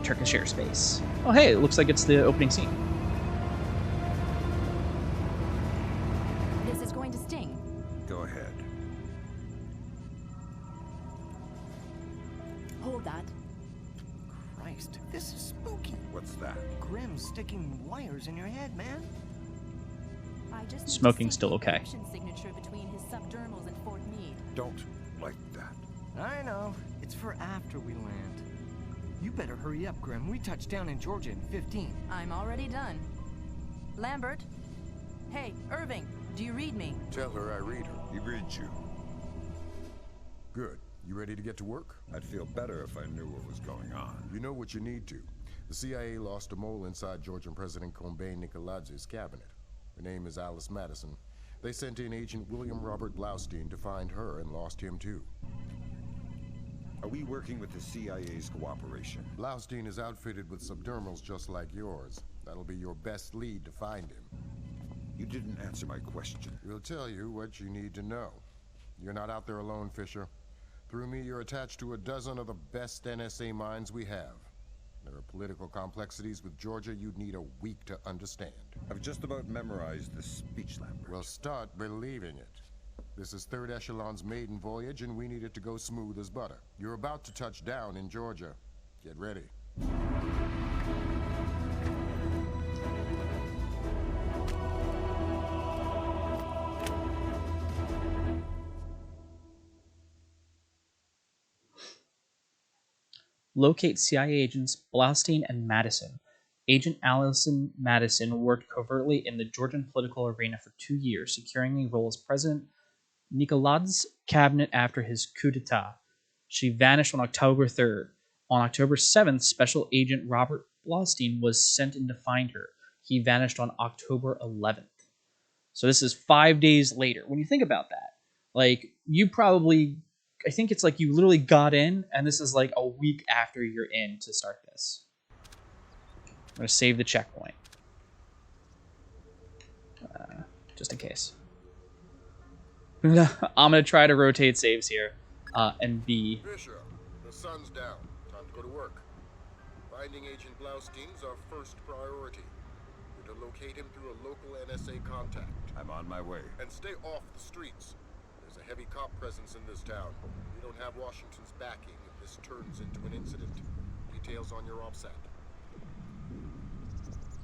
Turkish airspace. Oh hey, it looks like it's the opening scene. This is going to sting. Go ahead. Hold that. Christ, this is spooky. What's that? Grim sticking wires in your head, man. I just Smoking's still okay. Signature between his subdermals and Fort Meade. Don't like that. I know. It's for after we land. You better hurry up, Grim. We touch down in Georgia in 15. I'm already done. Lambert? Hey, Irving, do you read me? Tell her I read her. He reads you. Good. You ready to get to work? I'd feel better if I knew what was going on. You know what you need to. The CIA lost a mole inside Georgian President Kombay Nikoladzi's cabinet. Her name is Alice Madison. They sent in Agent William Robert Blaustein to find her and lost him too. Are we working with the CIA's cooperation? Blaustein is outfitted with subdermals just like yours. That'll be your best lead to find him. You didn't answer my question. We'll tell you what you need to know. You're not out there alone, Fisher. Through me, you're attached to a dozen of the best NSA minds we have. There are political complexities with Georgia you'd need a week to understand. I've just about memorized the speech, Lambert. Well, start believing it. This is 3rd Echelon's maiden voyage, and we need it to go smooth as butter. You're about to touch down in Georgia. Get ready. Locate CIA agents Blaustein and Madison. Agent Allison Madison worked covertly in the Georgian political arena for 2 years, securing a role as President Nikoladzi's cabinet after his coup d'etat. She vanished on October 3rd. On October 7th, Special Agent Robert Blaustein was sent in to find her. He vanished on October 11th. So this is 5 days later. When you think about that, like, you probably... I think it's like you literally got in, and this is like a week after you're in to start this. I'm going to save the checkpoint. Just in case. I'm going to try to rotate saves here. And B. Fisher, the sun's down. Time to go to work. Finding Agent Blaustein's our first priority. We're to locate him through a local NSA contact. I'm on my way. And stay off the streets. There's a heavy cop presence in this town. We don't have Washington's backing if this turns into an incident. Details on your OPSAT.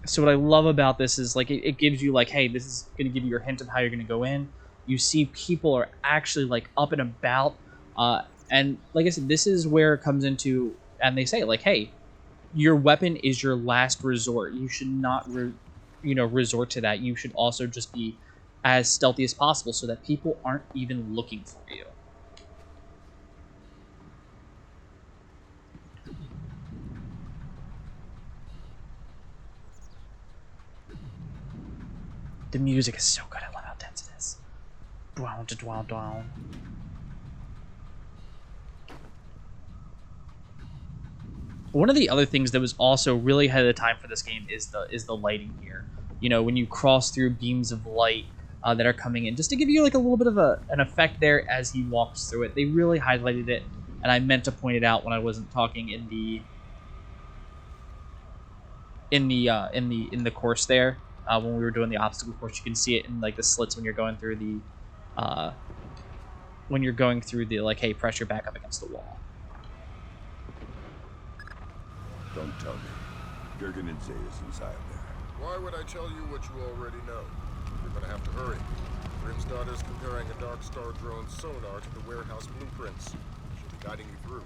So what I love about this is, like, it gives you, like, hey, this is going to give you your hint of how you're going to go in. You see people are actually, like, up and about. And, like I said, this is where it comes into, and they say, like, hey, your weapon is your last resort. You should not, resort to that. You should also just be as stealthy as possible so that people aren't even looking for you. The music is so good. I love how tense it is. Dwown to dwown dwown. One of the other things that was also really ahead of the time for this game is the lighting here. You know, when you cross through beams of light that are coming in, just to give you like a little bit of an effect there as he walks through it. They really highlighted it, and I meant to point it out when I wasn't talking in the course there. When we were doing the obstacle course, you can see it in like the slits when you're going through the like, hey, press your back up against the wall. Don't tell me. Jurgen and Zay is inside there. Why would I tell you what you already know? You're gonna have to hurry. Grim's daughter's comparing a Dark Star drone sonar to the warehouse blueprints. She'll be guiding you through.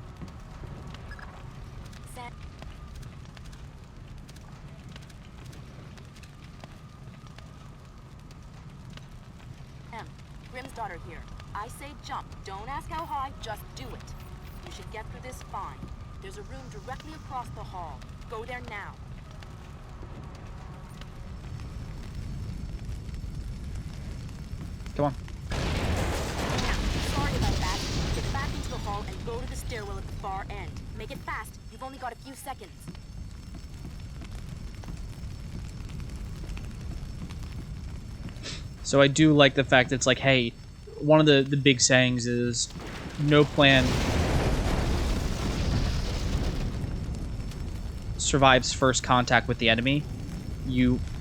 Grim's daughter here. I say jump. Don't ask how high, just do it. You should get through this fine. There's a room directly across the hall. Go there now. Come on. Now, sorry about that. Get back into the hall and go to the stairwell at the far end. Make it fast. You've only got a few seconds. So I do like the fact that it's like, hey, one of the big sayings is no plan. survives first contact with the enemy,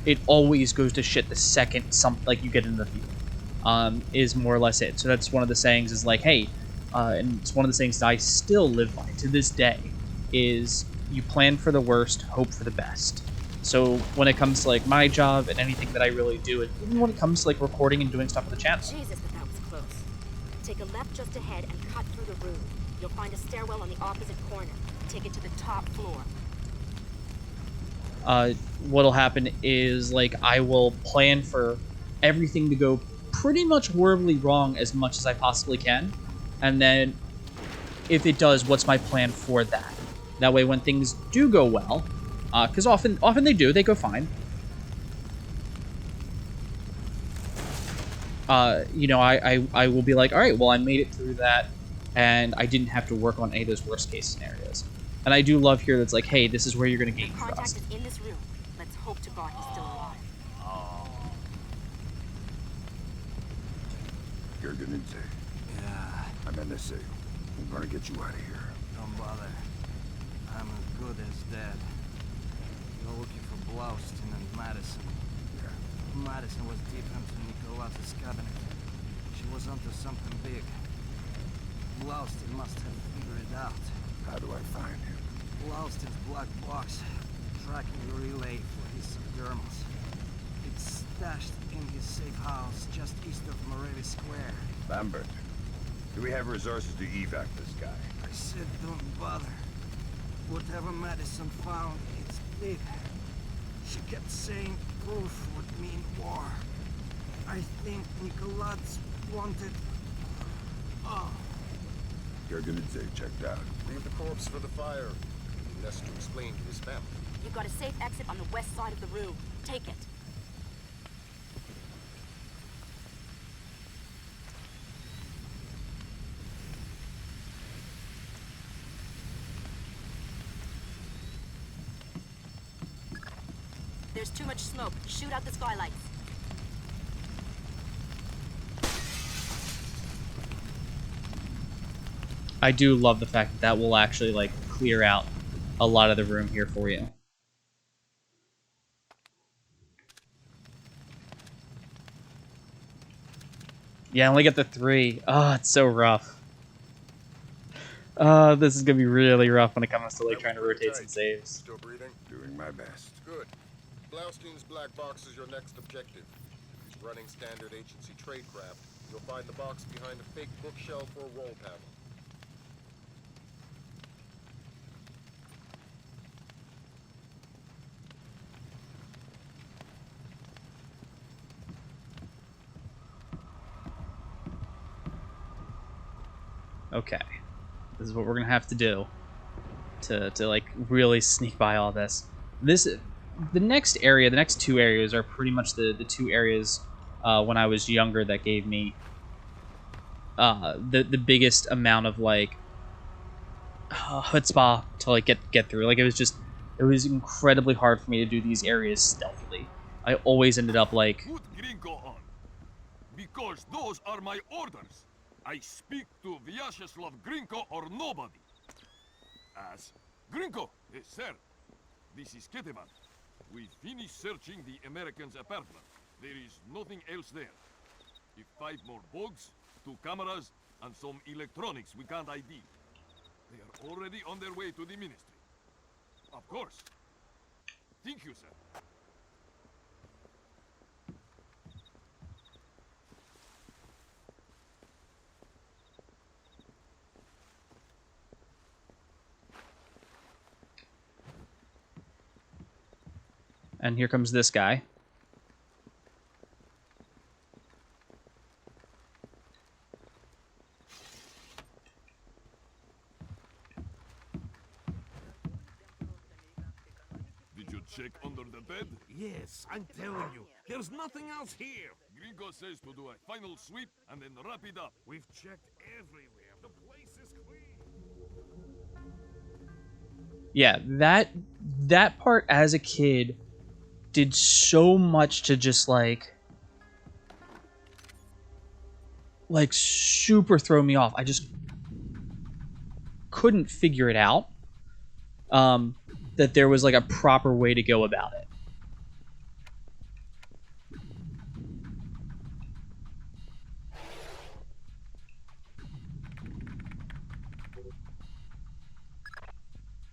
it always goes to shit the second you get into the field. Is more or less it. So that's one of the sayings is like, hey, and it's one of the sayings that I still live by to this day, is you plan for the worst, hope for the best. So when it comes to like my job and anything that I really do, and even when it comes to like recording and doing stuff for the channel. Jesus, but that was close. Take a left just ahead and cut through the room. You'll find a stairwell on the opposite corner. Take it to the top floor. What'll happen is like I will plan for everything to go pretty much horribly wrong as much as I possibly can, and then if it does, what's my plan for that? That way, when things do go well, because often they do, they go fine. You know, I will be like, all right, well, I made it through that, and I didn't have to work on any of those worst case scenarios. And I do love here that's like, hey, this is where you're going to gain Contact trust. is in this room. Let's hope to God he's still alive. You're gonna say. Yeah, I'm NSA. I'm gonna get you out of here. don't bother. I'm as good as dead. You're looking for Blaustin and Madison. Yeah. Madison was deep into Nicholas's cabinet. She was onto something big. Blaustin must have figured it out. How do I find him? Blaustin's black box, tracking the relay for his subdermals. It's stashed in his safe house just east of Moravi Square. Lambert. Do we have resources to evac this guy? I said don't bother. Whatever Madison found, it's big. She kept saying proof would mean war. I think Nicholas wanted... Oh. You're gonna say checked out. Leave the corpse for the fire. Less to explain to his family. You've got a safe exit on the west side of the room. Take it. There's too much smoke. Shoot out the skylights. I do love the fact that will actually like clear out a lot of the room here for you. Yeah, I only get the 3. Oh, it's so rough. This is gonna be really rough when it comes to like trying to rotate some saves. Still breathing? Doing my best. Good. Blaustin's black box is your next objective. If he's running standard agency tradecraft, you'll find the box behind a fake bookshelf or wall panel. Okay, this is what we're gonna have to do to like really sneak by all this. The next area, the next 2 areas are pretty much the 2 areas when I was younger that gave me the biggest amount of like chutzpah to like get through. Like it was incredibly hard for me to do these areas stealthily. I always ended up like. Put Gringo on, because those are my orders. I speak to Vyacheslav Grinko or nobody. As Grinko, yes, sir. This is Ketevan. We finished searching the American's apartment. There is nothing else there. If 5 more bugs, 2 cameras, and some electronics we can't ID. They are already on their way to the ministry. Of course. Thank you, sir. And here comes this guy. Did you check under the bed? Yes, I'm telling you, there's nothing else here. Gringo says to do a final sweep and then wrap it up. We've checked everywhere. The place is clean. Yeah, that part as a kid did so much to just like super throw me off. I just couldn't figure it out. that there was like a proper way to go about it.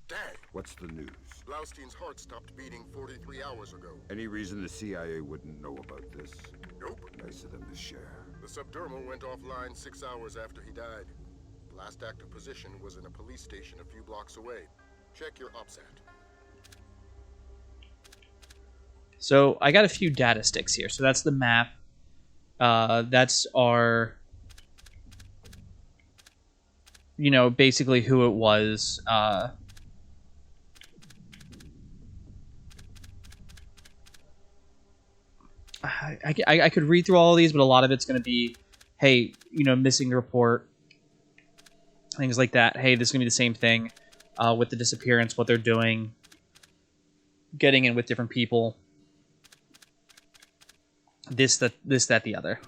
Dad, What's the news? Blaustein's heart stopped beating 43 hours ago. Any reason the CIA wouldn't know about this? Nope. Nice of them to share. The subdermal went offline 6 hours after he died. The last active position was in a police station a few blocks away. Check your OPSAT. So I got a few data sticks here. So that's the map. That's our, you know, basically who it was. I could read through all of these, but a lot of it's going to be, hey, you know, missing report, things like that. Hey, this is going to be the same thing with the disappearance, what they're doing, getting in with different people, this, that, the other.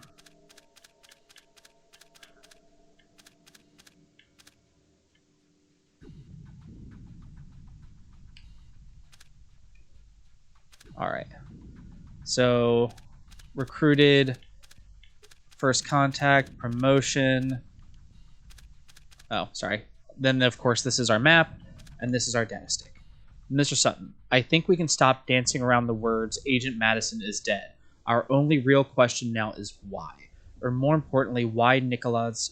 All right. So, recruited, first contact, promotion. Oh, sorry. Then, of course, this is our map, and this is our data stick. Mr. Sutton, I think we can stop dancing around the words Agent Madison is dead. Our only real question now is why. Or more importantly, why Nicholas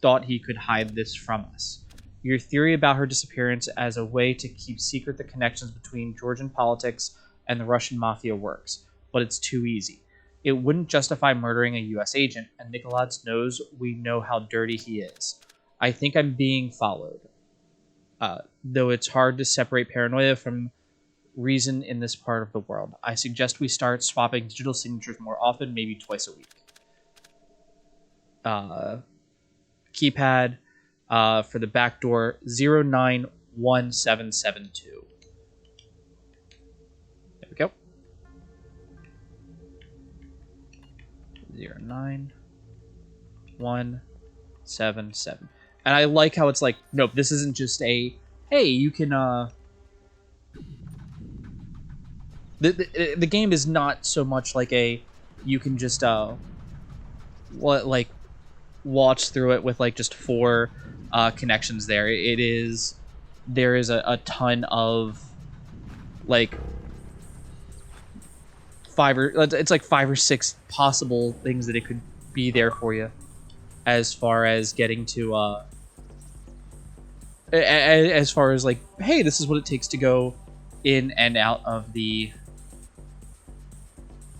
thought he could hide this from us. Your theory about her disappearance as a way to keep secret the connections between Georgian politics and the Russian mafia works, but it's too easy. It wouldn't justify murdering a US agent, and Nicholas knows we know how dirty he is. I think I'm being followed. Though it's hard to separate paranoia from reason in this part of the world. I suggest we start swapping digital signatures more often, maybe twice a week. Keypad for the back door, 091772. There we go. 091777. And I like how it's like, nope, this isn't just a, hey, you can, the game is not so much like a, you can just, like, watch through it with, like, just 4 connections there. There is a ton of, like, 5 or 6 possible things that it could be there for you, as far as getting to, as far as like, hey, this is what it takes to go in and out of the,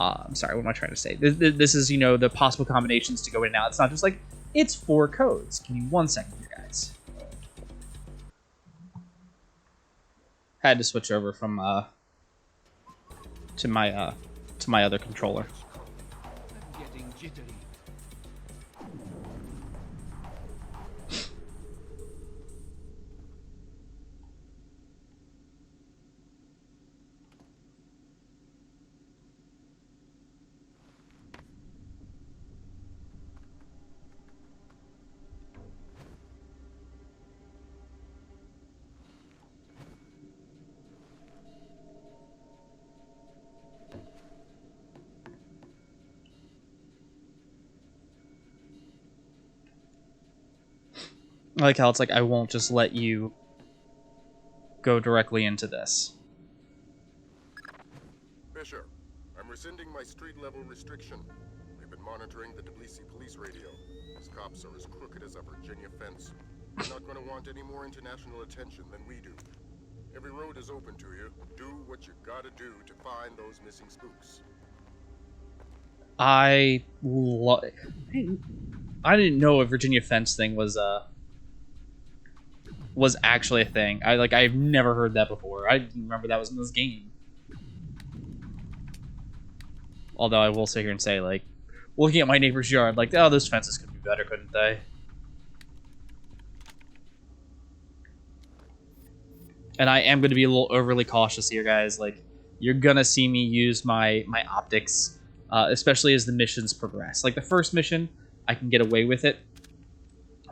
I'm sorry, what am I trying to say? This is, you know, the possible combinations to go in and out. It's not just like, it's 4 codes. Give me 1 second here, guys. Had to switch over from, to my other controller. I'm getting jittery. I like how it's like, I won't just let you go directly into this. Fisher, I'm rescinding my street-level restriction. We've been monitoring the Tbilisi police radio. These cops are as crooked as a Virginia fence. They're not going to want any more international attention than we do. Every road is open to you. Do what you gotta do to find those missing spooks. I didn't know a Virginia fence thing was actually a thing. I've never heard that before. I didn't remember that was in this game. Although I will sit here and say, like, looking at my neighbor's yard, like, oh, those fences could be better, couldn't they? And I am going to be a little overly cautious here, guys. Like, you're going to see me use my optics, especially as the missions progress. Like, the first mission, I can get away with it.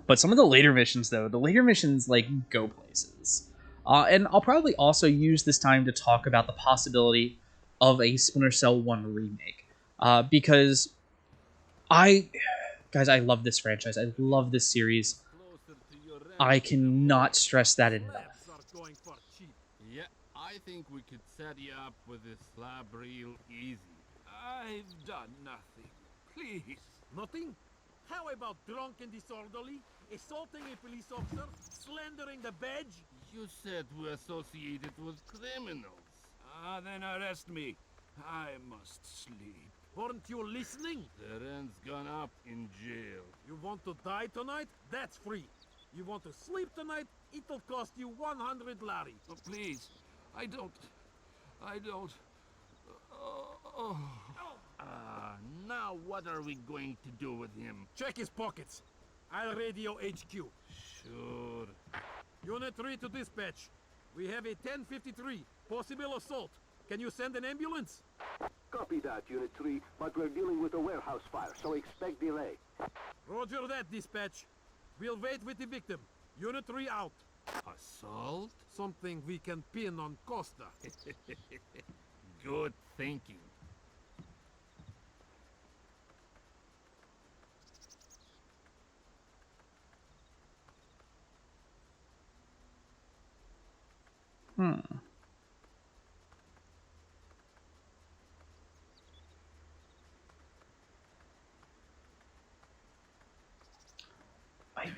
But some of the later missions, though, like, go places. And I'll probably also use this time to talk about the possibility of a Splinter Cell 1 remake. Because guys, I love this franchise. I love this series. I cannot stress that enough. Slabs are going for cheap. Yeah, I think we could set you up with this slab real easy. I've done nothing. Please. Nothing? How about drunk and disorderly? Assaulting a police officer? Slandering the badge? You said we're associated with criminals. Then arrest me. I must sleep. Weren't you listening? The rent's gone up in jail. You want to die tonight? That's free. You want to sleep tonight? It'll cost you 100 lari. Oh, please, I don't. Now what are we going to do with him? Check his pockets. I'll radio HQ. Sure. Unit 3 to dispatch. We have a 1053. Possible assault. Can you send an ambulance? Copy that, Unit 3, but we're dealing with a warehouse fire, so expect delay. Roger that, dispatch. We'll wait with the victim. Unit 3 out. Assault? Something we can pin on Costa. Good thinking. I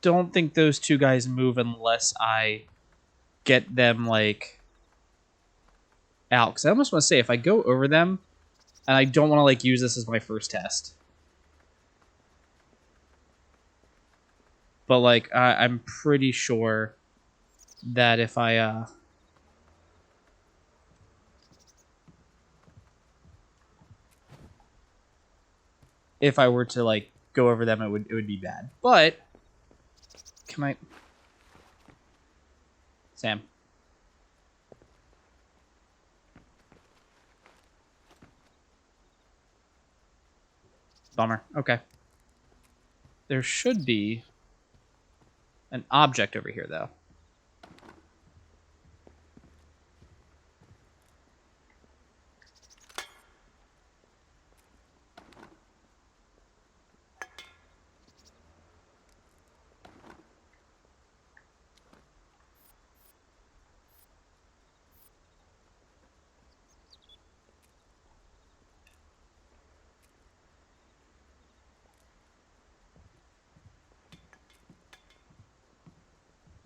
don't think those two guys move unless I get them, like, out. Because I almost want to say, if I go over them, and I don't want to, like, use this as my first test. But, like, I'm pretty sure that if I, if I were to, like, go over them, it would be bad. But can I... Sam. Bummer. Okay. There should be an object over here, though.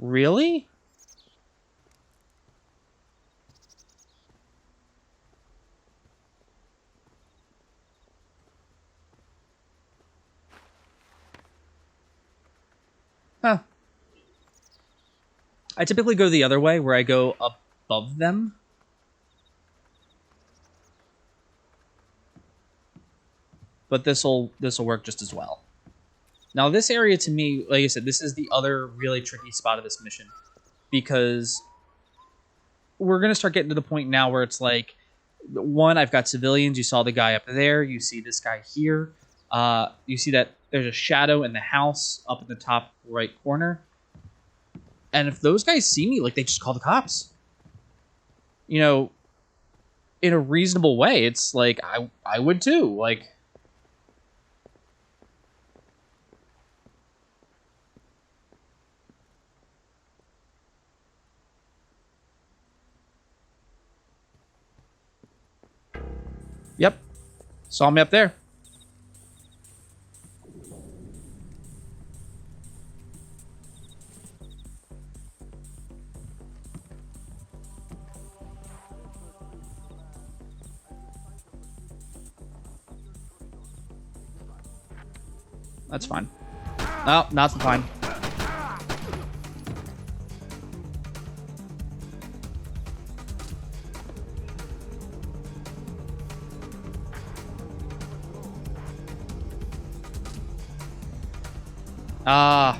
Really? Huh. I typically go the other way, where I go above them. But this'll work just as well. Now, this area, to me, like I said, this is the other really tricky spot of this mission. Because we're going to start getting to the point now where it's like, one, I've got civilians. You saw the guy up there. You see this guy here. You see that there's a shadow in the house up in the top right corner. And if those guys see me, like, they just call the cops. You know, in a reasonable way, it's like, I would too. Like... Yep. Saw me up there. That's fine. No, not so fine. Ah.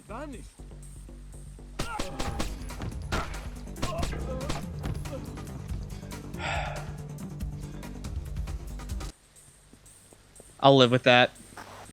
Vanished. I'll live with that.